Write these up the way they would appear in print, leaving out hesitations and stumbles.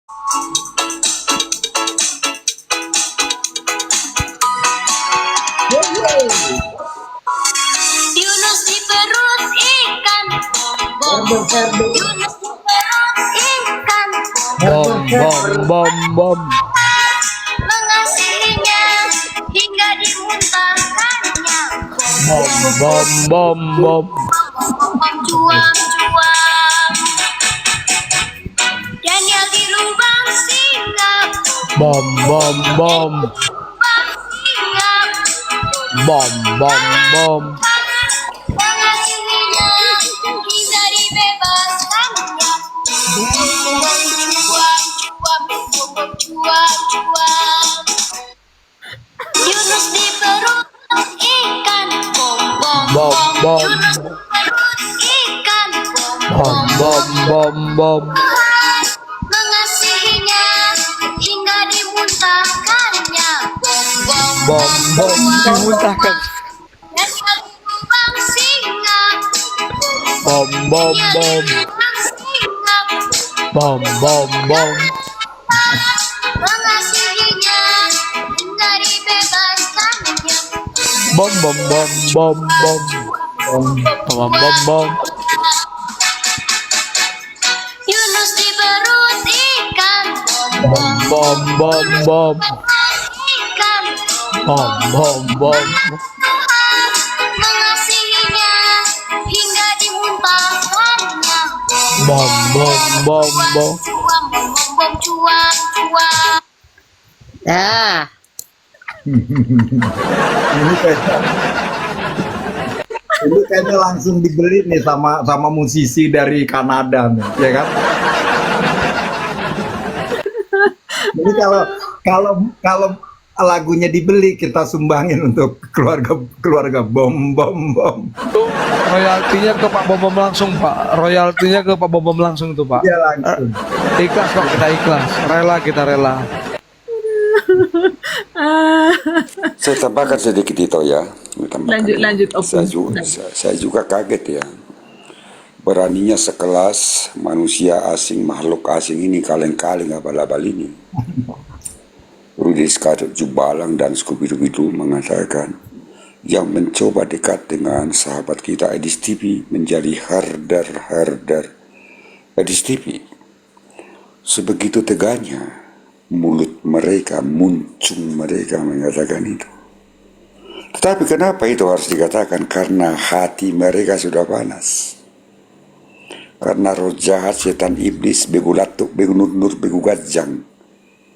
Yunus di perut ikan bom bom. Yunus di perut ikan Bom bom bom bom. mengasihinya hingga dimuntahkannya. Bom bom bom bom. Cuang cuang. Daniel di lubang singa. Bom bom bom. Lubang singa. Bom bom bom. Mengasihinya hingga dibebaskannya. Cuang cuang cuang. Yunus di perut ikan bom bom Bom bom. bom. Yunus di perut ikan Bom bom bom bom. mengasihinya hingga dimuntahkannya. Bom bom Bom bom dimuntahkan. dan kali lubang singa. Bom bom bom. Lubang singa Bom bom bom. mengasihinya hingga dibebaskannya. Bom bom bom bom bom. Bom bom bom. Yunus di perut ikan Bom bom bom bom. ikan Bom bom bom. mengasihinya hingga dimuntahkannya. Bom bom bom bom. Cuang bom bom bom cuang cuang. Dah. Ini kayaknya langsung dibeli nih sama musisi dari Kanada nih, ya kan? Jadi kalau lagunya dibeli, kita sumbangin untuk keluarga bom bom bom. Itu royaltinya ke Pak Bom langsung, Pak. Royaltinya ke Pak Bom langsung tuh, Pak. Ya langsung. Ikhlas kok, kita ikhlas. Rela, kita rela. Saya tambahkan sedikit itu ya. Lanjut Opung. Saya juga kaget ya. Beraninya sekelas manusia asing, makhluk asing ini kaleng-kaleng abal-abal ini. Rudi Skadot Jubalang dan Scooby-Doo mengatakan yang mencoba dekat dengan sahabat kita Edis TV menjadi herder Edis TV. Sebegitu teganya mulut mereka, muncung mereka mengatakan itu. Tetapi kenapa itu harus dikatakan? Karena hati mereka sudah panas. Karena roh jahat, setan iblis, begu latuk, begu nur, begu gajang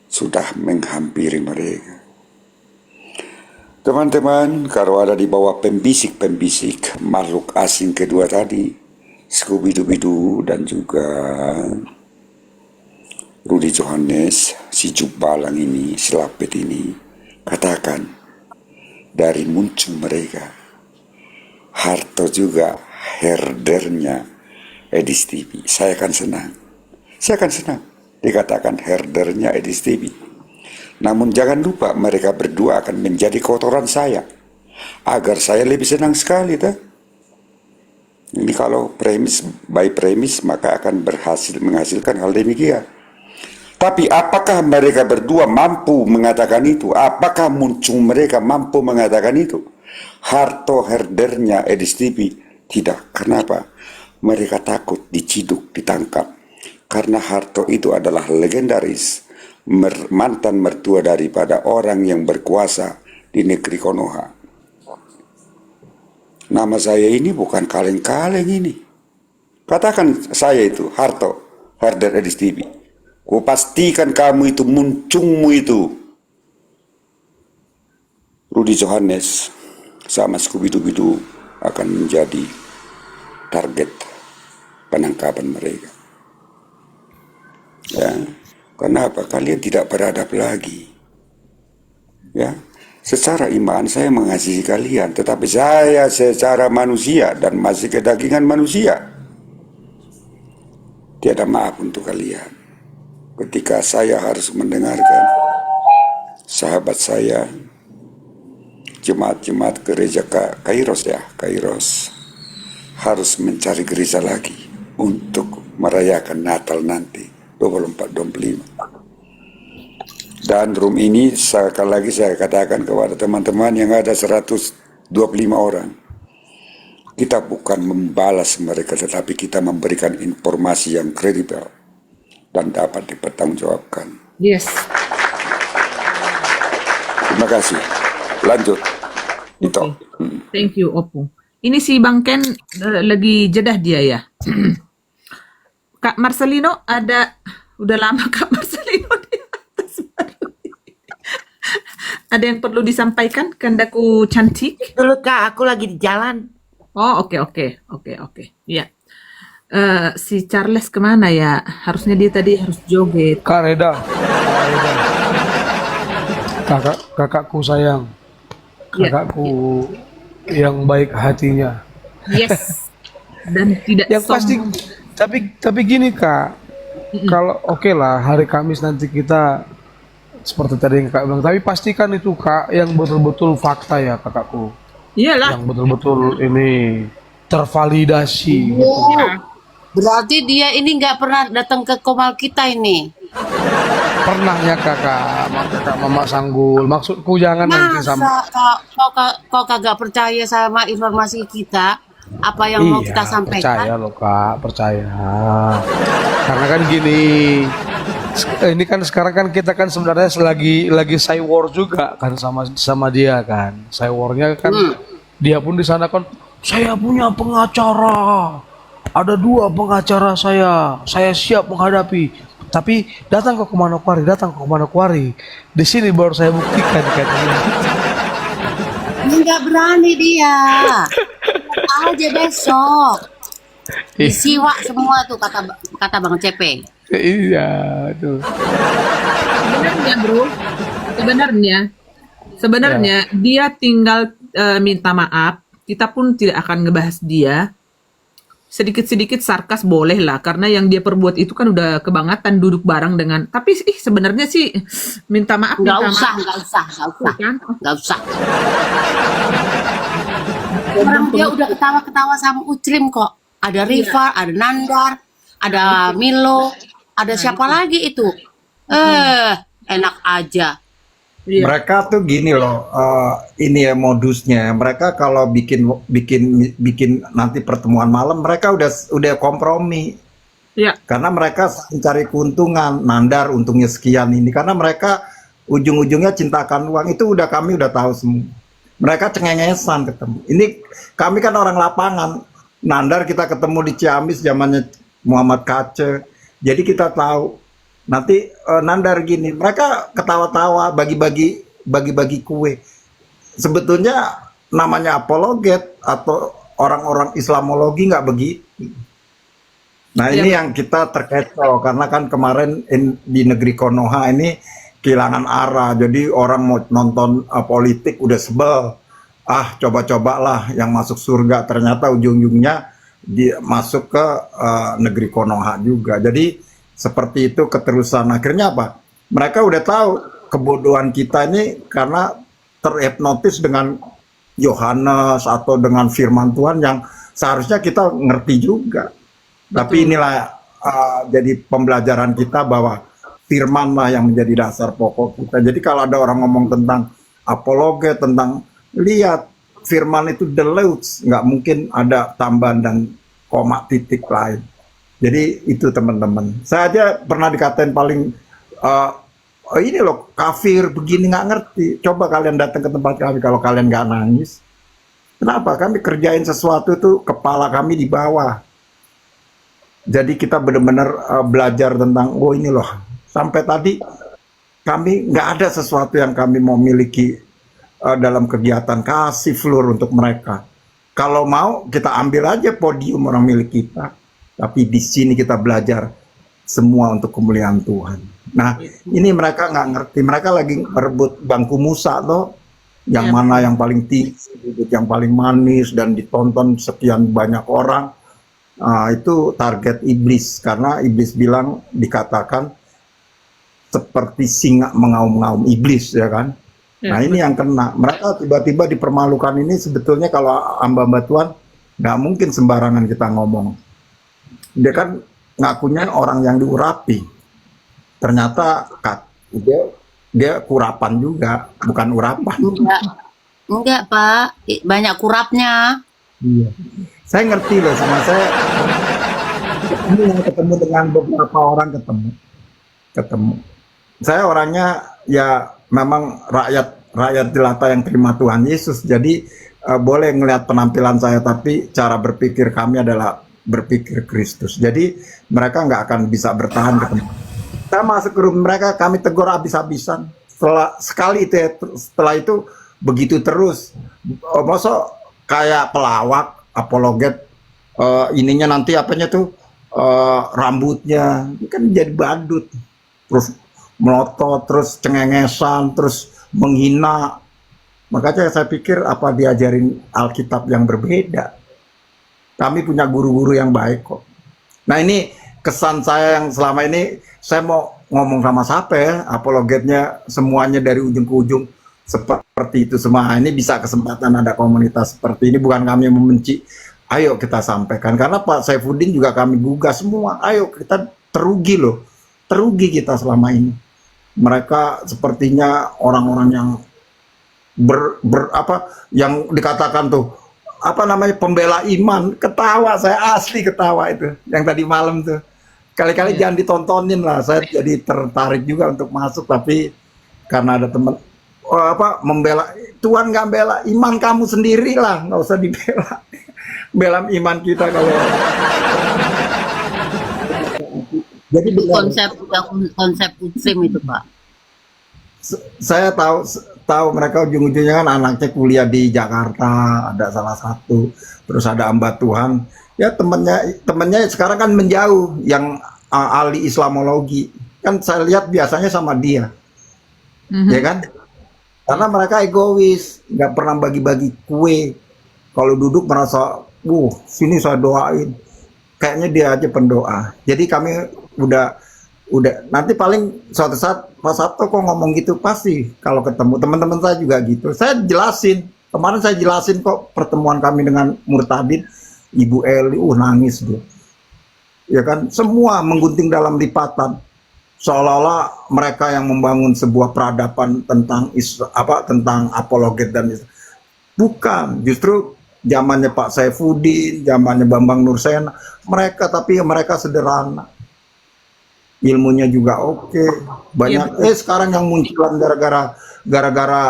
sudah menghampiri mereka. Teman-teman, kalau ada di bawah pembisik-pembisik makhluk asing kedua tadi, Scooby-Doo dan juga Rudi Johannes, si Jubalang ini, si Lapet ini, katakan dari muncul mereka, Harto juga herdernya Edis TV. Saya akan senang dikatakan herdernya Edis TV. Namun jangan lupa mereka berdua akan menjadi kotoran saya, agar saya lebih senang sekali. Ini kalau by premis maka akan menghasilkan hal demikian. Tapi apakah mereka berdua mampu mengatakan itu? Apakah muncul mereka mampu mengatakan itu? Harto herdernya Edis TV? Tidak. Kenapa? Mereka takut diciduk, ditangkap. Karena Harto itu adalah legendaris, mantan mertua daripada orang yang berkuasa di negeri Konoha. Nama saya ini bukan kaleng-kaleng ini. Katakan saya itu Harto, herder Edis TV. Kupastikan kamu itu muncungmu itu Rudi Johannes sama Scooby-Doo akan menjadi target penangkapan mereka. Ya, kenapa kalian tidak beradab lagi? Ya, secara iman saya mengasihi kalian, tetapi saya secara manusia dan masih kedagingan manusia, tiada maaf untuk kalian. Ketika saya harus mendengarkan sahabat saya, jemaat-jemaat gereja Kairos harus mencari gereja lagi untuk merayakan Natal nanti 24-25. Dan room ini sekali lagi saya katakan kepada teman-teman yang ada 125 orang. Kita bukan membalas mereka, tetapi kita memberikan informasi yang kredibel dan dapat dipertanggungjawabkan. Yes. Terima kasih. Lanjut. Itu. Thank you, Opung. Ini si Bang Ken lagi jedah dia ya. Kak Marcelino ada, udah lama Kak Marcelino di atas baru. Ada yang perlu disampaikan, Kandaku cantik? Dulu Kak, aku lagi di jalan. Oh, oke. Iya. Si Charles kemana ya? Harusnya dia tadi harus joget. Kak Reda. Kakakku sayang. Kakakku yang baik hatinya. Yes. Dan tidak Yang pasti, tapi gini Kak, kalau oke lah hari Kamis nanti kita seperti tadi yang Kak bilang, tapi pastikan itu Kak yang betul-betul fakta ya kakakku, Iyalah. yang betul-betul ini tervalidasi. Gitu. Berarti dia ini nggak pernah datang ke Komal kita ini. Pernahnya kakak Mama Sanggul, maksudku jangan nanti Masa sama. kau kagak percaya sama informasi kita? Apa yang mau kita sampaikan? Percaya loh Kak, percaya. Karena kan gini, ini kan sekarang kan kita kan sebenarnya lagi war juga kan sama dia kan. Warnya kan dia pun di sana kan, saya punya pengacara. Ada 2 pengacara saya siap menghadapi. Tapi datang ke Manokwari. Di sini baru saya buktikan katanya. Nggak berani dia. Aja besok. Disiwak semua tuh kata Bang Cepe. Iya tuh. Sebenarnya bro, sebenarnya dia tinggal minta maaf. Kita pun tidak akan ngebahas dia. Sedikit-sedikit sarkas boleh lah, karena yang dia perbuat itu kan udah kebangetan duduk bareng dengan. Tapi sebenarnya sih minta maaf. Nggak usah. Kan? Nggak usah. Orang dia udah ketawa-ketawa sama Ucrim kok. Ada Riva, ada Nandar, ada Milo, ada siapa lagi itu? Enak aja. Iya. Mereka tuh gini loh, ini ya modusnya. Mereka kalau bikin nanti pertemuan malam, mereka udah kompromi. Iya. Karena mereka mencari keuntungan, Nandar untungnya sekian ini. Karena mereka ujung-ujungnya cintakan uang, itu kami udah tahu semua. Mereka cengengesan ketemu. Ini kami kan orang lapangan. Nandar kita ketemu di Ciamis zamannya Muhammad Kace. Jadi kita tahu. Nanti Nandar gini, mereka ketawa-tawa, bagi-bagi kue. Sebetulnya namanya apologet atau orang-orang Islamologi nggak begitu. Nah ini yang kita terkecoh karena kan kemarin di negeri Konoha ini kehilangan arah. Jadi orang mau nonton politik udah sebel. Coba-cobalah yang masuk surga. Ternyata ujung-ujungnya dia masuk ke negeri Konoha juga. Jadi seperti itu keterusan. Akhirnya apa? Mereka udah tahu kebodohan kita ini karena terhipnotis dengan Yohanes atau dengan firman Tuhan yang seharusnya kita ngerti juga. Tapi inilah jadi pembelajaran kita bahwa firman lah yang menjadi dasar pokok kita. Jadi kalau ada orang ngomong tentang apologet, tentang lihat firman itu deluxe, nggak mungkin ada tambahan dan koma titik lain. Jadi itu teman-teman. Saya aja pernah dikatain paling ini loh kafir begini nggak ngerti. Coba kalian datang ke tempat kami kalau kalian nggak nangis. Kenapa? Kami kerjain sesuatu itu kepala kami di bawah. Jadi kita benar-benar belajar tentang ini loh. Sampai tadi kami nggak ada sesuatu yang kami mau miliki dalam kegiatan kasih floor untuk mereka. Kalau mau kita ambil aja podium orang milik kita. Tapi di sini kita belajar semua untuk kemuliaan Tuhan. Nah, ini mereka nggak ngerti. Mereka lagi merebut bangku Musa tuh, yang mana yang paling tinggi, yang paling manis dan ditonton sekian banyak orang. Itu target iblis karena iblis bilang dikatakan seperti singa mengaum-ngaum iblis ya kan. Nah ini yang kena. Mereka tiba-tiba dipermalukan ini sebetulnya kalau hamba-hamba Tuhan nggak mungkin sembarangan kita ngomong. Dia kan ngakunya orang yang diurapi. Ternyata dia dia kurapan juga, bukan urapan. Enggak Pak, banyak kurapnya. Iya. Saya ngerti loh, sama saya ketemu dengan beberapa orang, ketemu. Saya orangnya ya memang rakyat jelata yang terima Tuhan Yesus. Jadi boleh ngelihat penampilan saya, tapi cara berpikir kami adalah berpikir Kristus. Jadi mereka nggak akan bisa bertahan ketemu. Saya masuk ke rumah mereka, kami tegur habis-habisan. Setelah itu begitu terus. Masa kayak pelawak, apologet, ininya nanti apanya tuh, rambutnya ini kan jadi badut, terus melotot, terus cengengesan, terus menghina. Makanya saya pikir apa diajarin Alkitab yang berbeda. Kami punya guru-guru yang baik kok. Nah ini kesan saya yang selama ini, saya mau ngomong sama siapa ya, apologetnya semuanya dari ujung ke ujung seperti itu semua. Ini bisa kesempatan ada komunitas seperti ini, bukan kami yang membenci. Ayo kita sampaikan, karena Pak Saifuddin juga kami gugah semua. Ayo, kita terugi loh, terugi kita selama ini. Mereka sepertinya orang-orang yang yang dikatakan tuh apa namanya, pembela iman. Ketawa, saya asli ketawa itu yang tadi malam tuh. Kali-kali jangan ditontonin lah, saya jadi tertarik juga untuk masuk, tapi karena ada teman membela Tuhan, nggak bela iman kamu sendiri lah, nggak usah dibela. Bela iman kita kalau jadi Itu benar. konsep Muslim itu Pak. Saya tahu mereka ujung-ujungnya kan anaknya kuliah di Jakarta, ada salah satu, terus ada hamba Tuhan ya, temennya sekarang kan menjauh, yang ahli Islamologi kan saya lihat biasanya sama dia, ya kan, karena mereka egois, nggak pernah bagi-bagi kue. Kalau duduk merasa sini saya doain, kayaknya dia aja pendoa. Jadi kami udah nanti paling suatu saat Pak Sabto kok ngomong gitu, pasti kalau ketemu teman-teman saya juga gitu. Saya jelasin, kemarin saya jelasin kok pertemuan kami dengan Murtadin, Ibu Eli, nangis dia. Ya kan, semua menggunting dalam lipatan. Seolah-olah mereka yang membangun sebuah peradaban tentang tentang apologet dan bukan, justru zamannya Pak Saifuddin, zamannya Bambang Nursena, tapi mereka sederhana. Ilmunya juga oke, banyak. Sekarang yang munculan gara-gara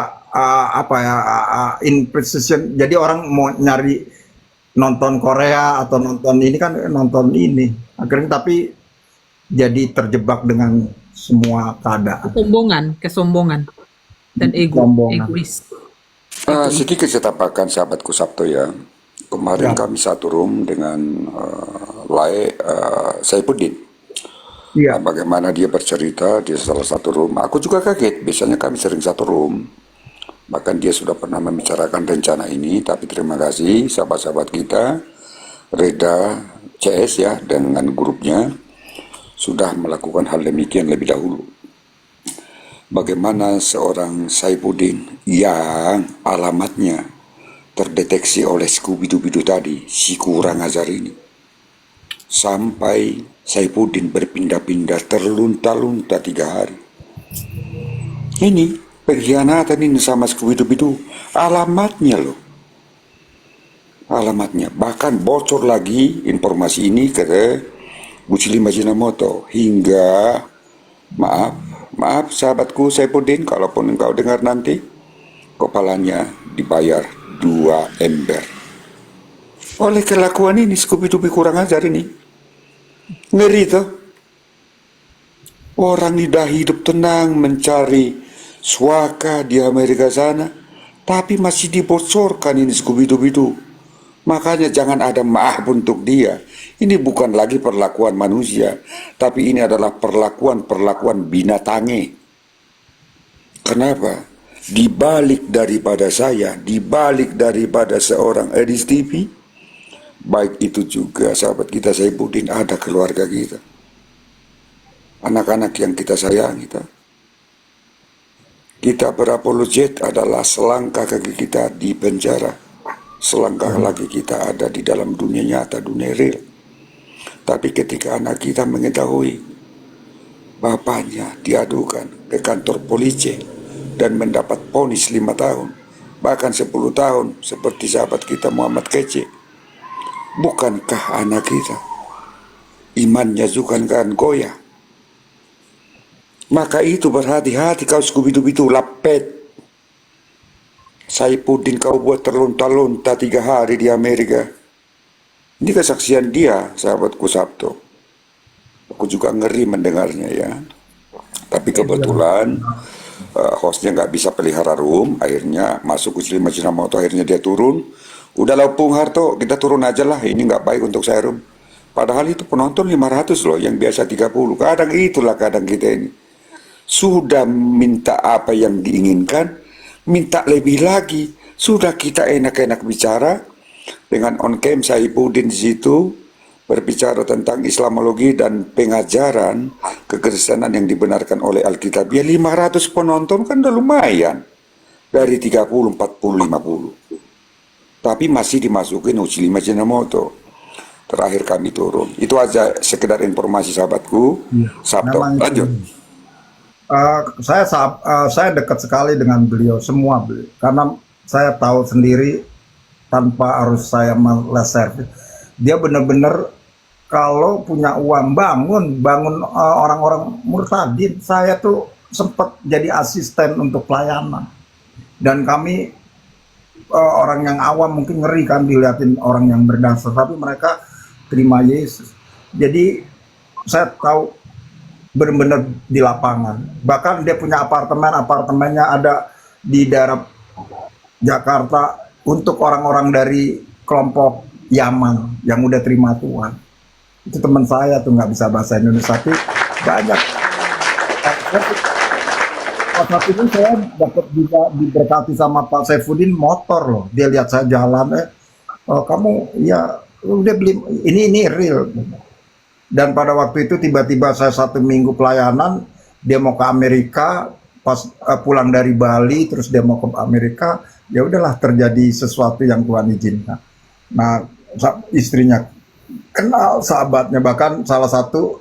imprecision. Jadi orang mau nyari nonton Korea atau nonton ini kan, nonton ini akhirnya, tapi jadi terjebak dengan semua keadaan. Kesombongan dan egois. Sedikit saya tambahkan sahabatku Sabto ya. Kemarin kami satu room dengan Saifuddin. Iya. Bagaimana dia bercerita di salah satu room. Aku juga kaget, biasanya kami sering satu room. Bahkan dia sudah pernah membicarakan rencana ini, tapi terima kasih sahabat-sahabat kita, Reda CS ya, dengan grupnya, sudah melakukan hal demikian lebih dahulu. Bagaimana seorang Saifuddin yang alamatnya terdeteksi oleh Scooby-Doo tadi, si kurang ajar ini, sampai Saifuddin berpindah-pindah terlunta-lunta 3 hari. Ini pengkhianatan ini sama Scooby-Doo, alamatnya loh. Alamatnya, bahkan bocor lagi informasi ini ke Muslim Ajinomoto, hingga maaf sahabatku Saifuddin, kalaupun engkau dengar nanti, kepalanya dibayar 2 ember. Oleh kelakuan ini Scooby-Doo kurang ajar ini. Ngeri tuh. Orang tidak hidup tenang mencari suaka di Amerika sana, tapi masih dibocorkan ini Scooby-Doo. Makanya jangan ada maaf untuk dia. Ini bukan lagi perlakuan manusia, tapi ini adalah perlakuan binatange. Kenapa? Dibalik daripada saya, dibalik daripada seorang Edis TV, baik itu juga sahabat kita Saifuddin, ada keluarga kita, anak-anak yang kita sayang. Kita berapologet adalah selangkah kaki kita di penjara, selangkah lagi kita ada di dalam dunia nyata, dunia real. Tapi ketika anak kita mengetahui bapaknya diadukan ke kantor polisi dan mendapat vonis 5 tahun, bahkan 10 tahun, seperti sahabat kita Muhammad Kece. Bukankah anak kita imannya juga kan goyah? Maka itu berhati-hati kau skubidu-bidu lapet. Saifuddin kau buat terlunta-lunta 3 hari di Amerika. Ini kesaksian dia, sahabatku Sabto. Aku juga ngeri mendengarnya ya. Tapi kebetulan hostnya nggak bisa pelihara room, akhirnya masuk Usli Majinamoto, akhirnya dia turun. Udah lah Pung Harto, kita turun aja lah, ini nggak baik untuk saya room. Padahal itu penonton 500 loh, yang biasa 30. Kadang itulah kadang kita ini. Sudah minta apa yang diinginkan, minta lebih lagi. Sudah kita enak-enak bicara dengan on cam Saifuddin di situ berbicara tentang Islamologi dan pengajaran kekristenan yang dibenarkan oleh Alkitab. Ya 500 penonton kan udah lumayan. Dari 30, 40, 50. Tapi masih dimasukin Usli Majinamoto. Terakhir kami turun. Itu aja sekedar informasi sahabatku. Sabto, Memang itu. lanjut. Saya dekat sekali dengan beliau, semua beliau. Karena saya tahu sendiri tanpa harus saya meleser. Dia benar-benar kalau punya uang bangun orang-orang murtadin. Saya tuh sempat jadi asisten untuk pelayanan. Dan kami orang yang awam mungkin ngeri kan dilihatin orang yang berdasar, tapi mereka terima Yesus. Jadi saya tahu benar-benar di lapangan. Bahkan dia punya apartemennya ada di daerah Jakarta untuk orang-orang dari kelompok Yaman yang udah terima Tuhan. Itu teman saya tuh nggak bisa bahasa Indonesia, tapi banyak. Saat ini saya dapat juga diberkati sama Pak Saifuddin motor loh. Dia lihat saya jalan, kamu ya udah beli ini real. Dan pada waktu itu tiba-tiba saya 1 minggu pelayanan, dia mau ke Amerika, pas pulang dari Bali, terus dia mau ke Amerika, ya udahlah terjadi sesuatu yang Tuhan izinkan. Nah, istrinya kenal sahabatnya, bahkan salah satu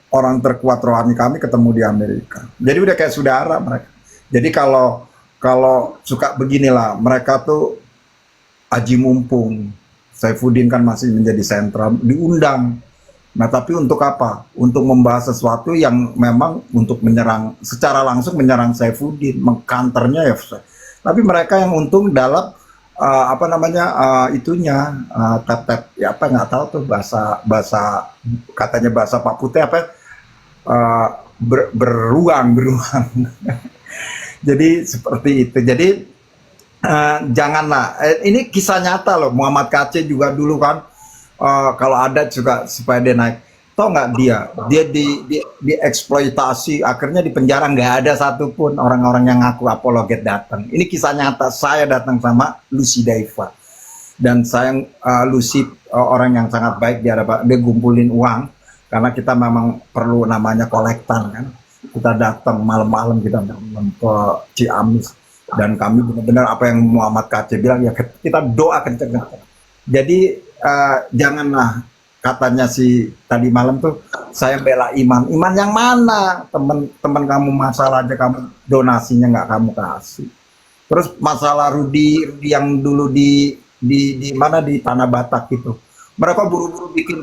orang terkuat rohani kami ketemu di Amerika. Jadi udah kayak saudara mereka. Jadi kalau suka beginilah, mereka tuh aji mumpung. Saifuddin kan masih menjadi sentral, diundang. Nah tapi untuk apa? Untuk membahas sesuatu yang memang untuk menyerang, secara langsung menyerang Saifuddin, mengkanternya ya. Tapi mereka yang untung dalam itunya tap ya apa nggak tahu tuh bahasa katanya bahasa Pak Putih apa beruang. Jadi seperti itu. Jadi janganlah, ini kisah nyata loh. Muhammad Kaceh juga dulu kan kalau ada juga supaya dia naik, tau nggak dia dieksploitasi, akhirnya di penjara, nggak ada satupun orang-orang yang ngaku apologet datang. Ini kisah nyata. Saya datang sama Lucy Daiva dan saya Lucy orang yang sangat baik. Dia gumpulin uang karena kita memang perlu namanya kolektan kan. Kita datang malam-malam, kita ke Ciamis. Dan kami benar-benar apa yang Muhammad Kaceh bilang, ya kita doa kenceng. Jadi janganlah katanya si tadi malam tuh saya bela iman. Iman yang mana? Teman kamu masalah aja kamu donasinya nggak kamu kasih. Terus masalah Rudi yang dulu di mana di Tanah Batak itu. Mereka buru-buru bikin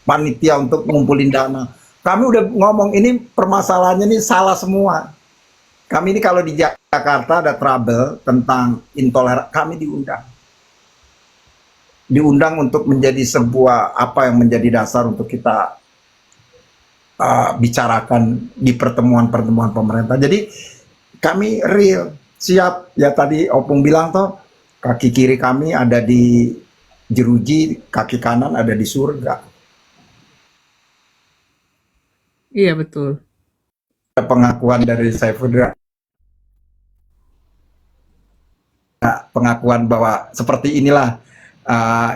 panitia untuk ngumpulin dana. Kami udah ngomong ini permasalahannya ini salah semua. Kami ini kalau di Jakarta ada trouble tentang intoleran, kami diundang untuk menjadi sebuah apa yang menjadi dasar untuk kita bicarakan di pertemuan-pertemuan pemerintah. Jadi kami real, siap. Ya tadi Opung bilang toh, kaki kiri kami ada di jeruji, kaki kanan ada di surga. Iya betul. Pengakuan dari Saifuddin, pengakuan bahwa seperti inilah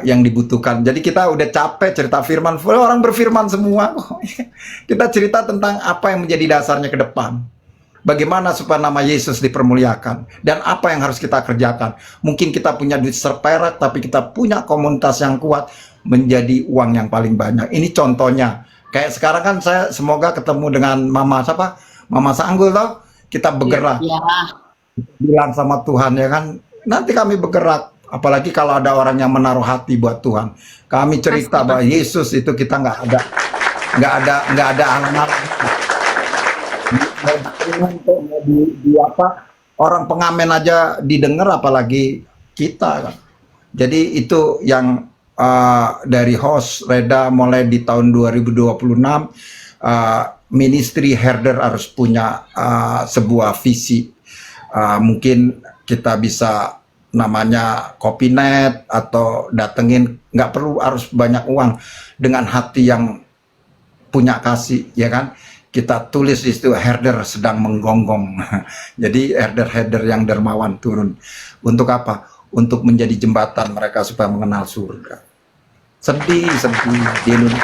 yang dibutuhkan. Jadi kita udah capek cerita firman, orang berfirman semua. Kita cerita tentang apa yang menjadi dasarnya ke depan. Bagaimana supaya nama Yesus dipermuliakan dan apa yang harus kita kerjakan. Mungkin kita punya duit seperak, tapi kita punya komunitas yang kuat menjadi uang yang paling banyak. Ini contohnya Kayak sekarang kan saya semoga ketemu dengan Mama siapa? Mama Sanggul toh. Kita bergerak, Ya, bilang sama Tuhan ya kan. Nanti kami bergerak. Apalagi kalau ada orang yang menaruh hati buat Tuhan. Kami cerita bahwa Yesus itu kita nggak ada alang-alang. Mau diterima kok, mau di apa? Orang pengamen aja didengar, apalagi kita kan. Jadi itu yang dari host Reda mulai di tahun 2026 ministry herder harus punya sebuah visi. Mungkin kita bisa namanya Kopinet atau datengin, nggak perlu harus banyak uang, dengan hati yang punya kasih ya kan. Kita tulis di situ herder sedang menggonggong. Jadi herder-herder yang dermawan turun. Untuk apa? Untuk menjadi jembatan mereka supaya mengenal surga. Sedih di Indonesia.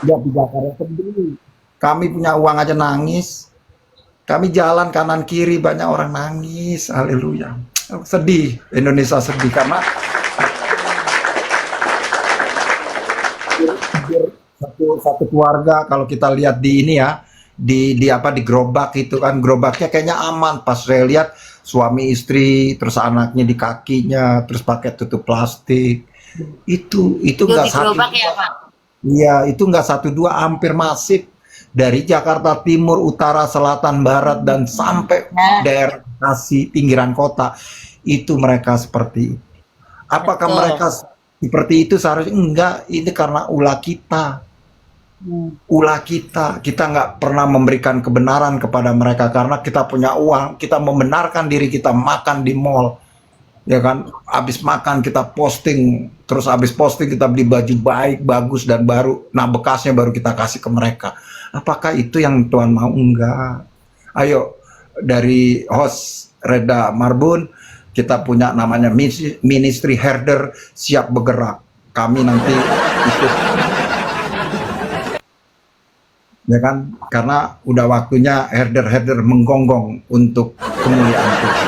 Lihat di Jakarta sedih. Kami punya uang aja nangis. Kami jalan kanan kiri banyak orang nangis. Haleluya. Sedih, Indonesia sedih karena satu keluarga kalau kita lihat di ini ya, di apa, di gerobak itu kan, gerobaknya kayaknya aman. Pas saya lihat suami istri terus anaknya di kakinya terus pakai tutup plastik. Itu nggak di satu. gerobak ya, Pak. Iya, itu nggak satu dua, hampir masif dari Jakarta Timur, Utara, Selatan, Barat, dan sampai daerah Bekasi, pinggiran kota. Itu mereka seperti itu. Apakah Betul. mereka seperti itu seharusnya? Enggak, ini karena ulah kita. Ulah kita nggak pernah memberikan kebenaran kepada mereka karena kita punya uang. Kita membenarkan diri kita makan di mall. Ya kan, habis makan kita posting, terus habis posting kita beli baju baik, bagus dan baru. Nah, bekasnya baru kita kasih ke mereka. Apakah itu yang Tuhan mau? Enggak. Ayo, dari host Reda Marbun, kita punya namanya Ministry Herder, siap bergerak. Kami nanti ikut. Ya kan, karena udah waktunya herder-herder menggonggong untuk kemuliaan Tuhan.